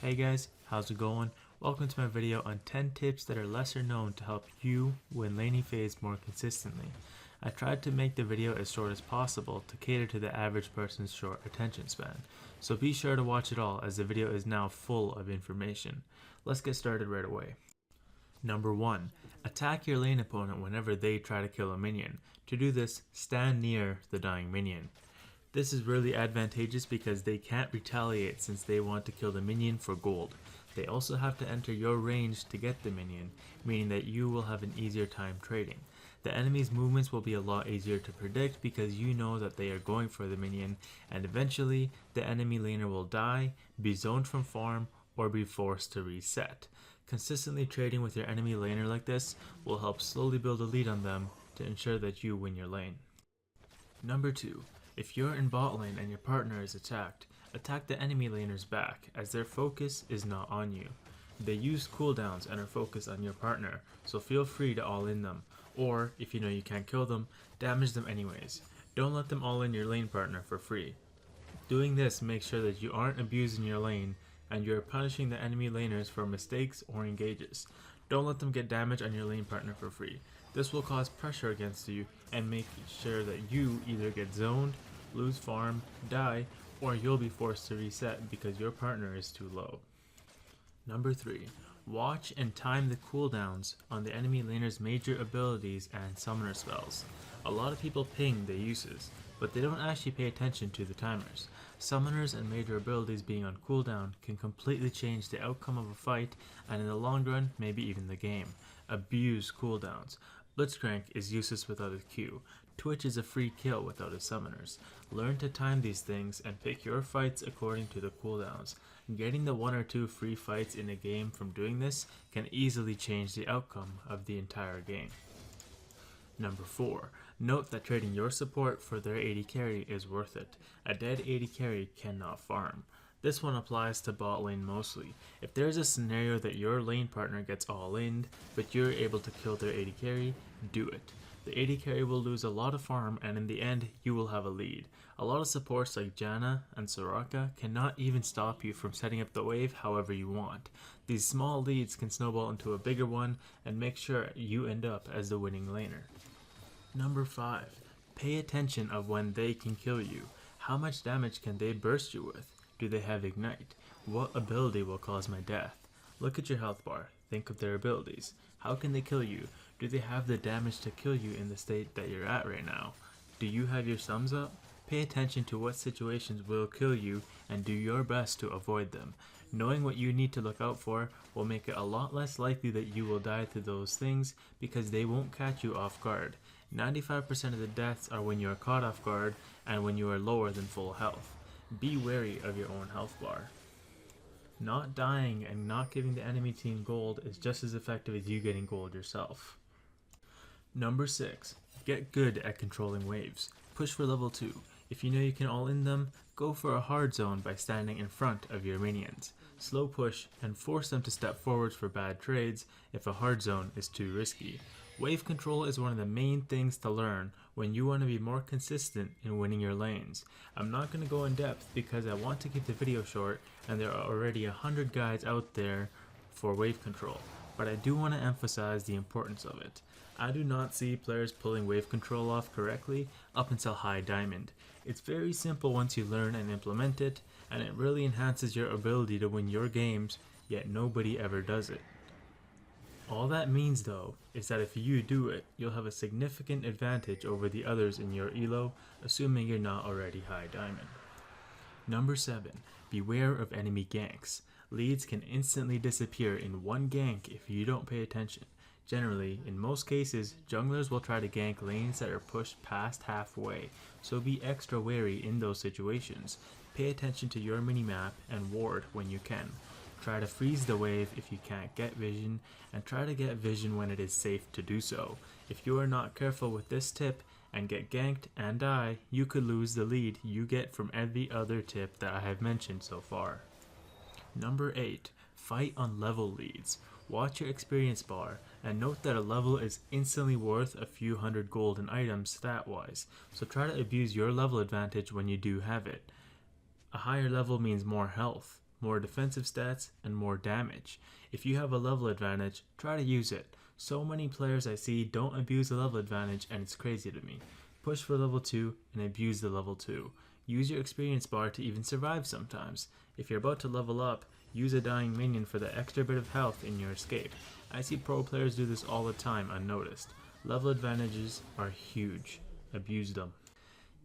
Hey guys, how's it going? Welcome to my video on 10 tips that are lesser known to help you win laning phase more consistently. I tried to make the video as short as possible to cater to the average person's short attention span, so be sure to watch it all as the video is now full of information. Let's get started right away. Number 1. Attack your lane opponent whenever they try to kill a minion. To do this, stand near the dying minion. This is really advantageous because they can't retaliate since they want to kill the minion for gold. They also have to enter your range to get the minion, meaning that you will have an easier time trading. The enemy's movements will be a lot easier to predict because you know that they are going for the minion, and eventually the enemy laner will die, be zoned from farm, or be forced to reset. Consistently trading with your enemy laner like this will help slowly build a lead on them to ensure that you win your lane. Number 2. If you're in bot lane and your partner is attacked, attack the enemy laner's back as their focus is not on you. They use cooldowns and are focused on your partner, so feel free to all in them, or if you know you can't kill them, damage them anyways. Don't let them all in your lane partner for free. Doing this makes sure that you aren't abusing your lane and you're punishing the enemy laners for mistakes or engages. Don't let them get damage on your lane partner for free. This will cause pressure against you and make sure that you either get zoned, lose farm, die, or you'll be forced to reset because your partner is too low. Number 3. Watch and time the cooldowns on the enemy laner's major abilities and summoner spells. A lot of people ping the uses, but they don't actually pay attention to the timers. Summoners and major abilities being on cooldown can completely change the outcome of a fight and in the long run, maybe even the game. Abuse cooldowns. Blitzcrank is useless without a Q. Twitch is a free kill without his summoners. Learn to time these things and pick your fights according to the cooldowns. Getting the 1 or 2 free fights in a game from doing this can easily change the outcome of the entire game. Number 4. Note that trading your support for their AD carry is worth it. A dead AD carry cannot farm. This one applies to bot lane mostly. If there's a scenario that your lane partner gets all in, but you're able to kill their AD carry, do it. The AD carry will lose a lot of farm and in the end, you will have a lead. A lot of supports like Janna and Soraka cannot even stop you from setting up the wave however you want. These small leads can snowball into a bigger one and make sure you end up as the winning laner. Number 5. Pay attention of when they can kill you. How much damage can they burst you with? Do they have ignite? What ability will cause my death? Look at your health bar. Think of their abilities. How can they kill you? Do they have the damage to kill you in the state that you're at right now? Do you have your sums up? Pay attention to what situations will kill you and do your best to avoid them. Knowing what you need to look out for will make it a lot less likely that you will die to those things because they won't catch you off guard. 95% of the deaths are when you are caught off guard and when you are lower than full health. Be wary of your own health bar. Not dying and not giving the enemy team gold is just as effective as you getting gold yourself. Number 6. Get good at controlling waves. Push for level 2. If you know you can all in them, go for a hard zone by standing in front of your minions. Slow push and force them to step forwards for bad trades if a hard zone is too risky. Wave control is one of the main things to learn when you want to be more consistent in winning your lanes. I'm not going to go in depth because I want to keep the video short and there are already 100 guides out there for wave control, but I do want to emphasize the importance of it. I do not see players pulling wave control off correctly up until high diamond. It's very simple once you learn and implement it, and it really enhances your ability to win your games, yet nobody ever does it. All that means though is that if you do it, you'll have a significant advantage over the others in your elo, assuming you're not already high diamond. Number 7. Beware of enemy ganks. Leads can instantly disappear in one gank if you don't pay attention. Generally, in most cases, junglers will try to gank lanes that are pushed past halfway, so be extra wary in those situations. Pay attention to your minimap and ward when you can. Try to freeze the wave if you can't get vision, and try to get vision when it is safe to do so. If you are not careful with this tip and get ganked and die, you could lose the lead you get from every other tip that I have mentioned so far. Number 8. Fight on level leads. Watch your experience bar and note that a level is instantly worth a few hundred golden items stat wise, so try to abuse your level advantage when you do have it. A higher level means more health, more defensive stats, and more damage. If you have a level advantage, try to use it. So many players I see don't abuse the level advantage, and it's crazy to me. Push for level 2 and abuse the level 2. Use your experience bar to even survive sometimes. If you're about to level up, use a dying minion for the extra bit of health in your escape. I see pro players do this all the time unnoticed. Level advantages are huge. Abuse them.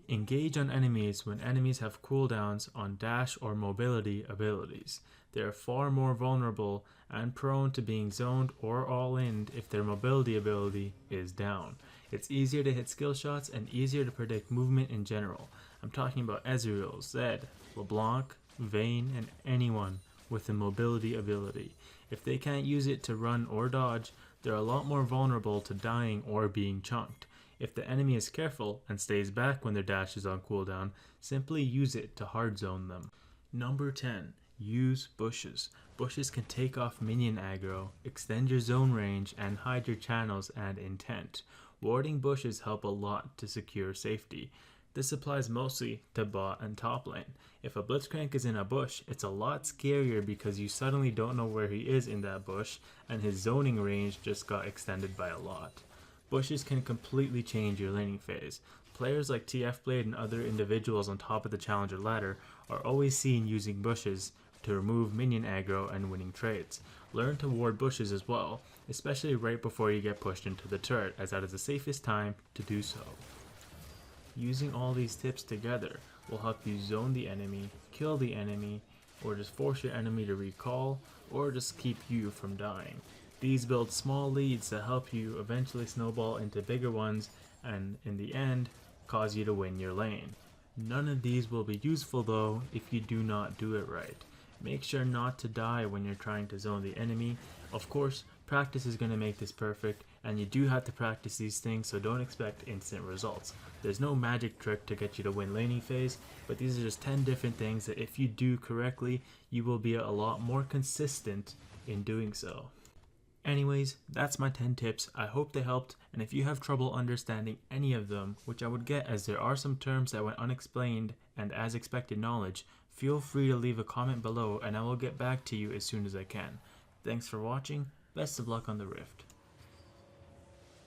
Engage on enemies when enemies have cooldowns on dash or mobility abilities. They are far more vulnerable and prone to being zoned or all-in if their mobility ability is down. It's easier to hit skill shots and easier to predict movement in general. I'm talking about Ezreal, Zed, LeBlanc, Vayne, and anyone with a mobility ability. If they can't use it to run or dodge, they're a lot more vulnerable to dying or being chunked. If the enemy is careful and stays back when their dash is on cooldown, simply use it to hard zone them. Number 10. Use bushes. Bushes can take off minion aggro, extend your zone range, and hide your channels and intent. Warding bushes help a lot to secure safety. This applies mostly to bot and top lane. If a blitzcrank is in a bush, it's a lot scarier because you suddenly don't know where he is in that bush, and his zoning range just got extended by a lot. Bushes can completely change your laning phase. Players like TF Blade and other individuals on top of the challenger ladder are always seen using bushes to remove minion aggro and winning trades. Learn to ward bushes as well, especially right before you get pushed into the turret, as that is the safest time to do so. Using all these tips together will help you zone the enemy, kill the enemy, or just force your enemy to recall, or just keep you from dying. These build small leads that help you eventually snowball into bigger ones and, in the end, cause you to win your lane. None of these will be useful though if you do not do it right. Make sure not to die when you're trying to zone the enemy. Of course, practice is going to make this perfect, and you do have to practice these things, so don't expect instant results. There's no magic trick to get you to win laning phase, but these are just 10 different things that if you do correctly, you will be a lot more consistent in doing so. Anyways, that's my 10 tips. I hope they helped, and if you have trouble understanding any of them, which I would get as there are some terms that went unexplained and as expected knowledge, feel free to leave a comment below and I will get back to you as soon as I can. Thanks for watching, best of luck on the Rift.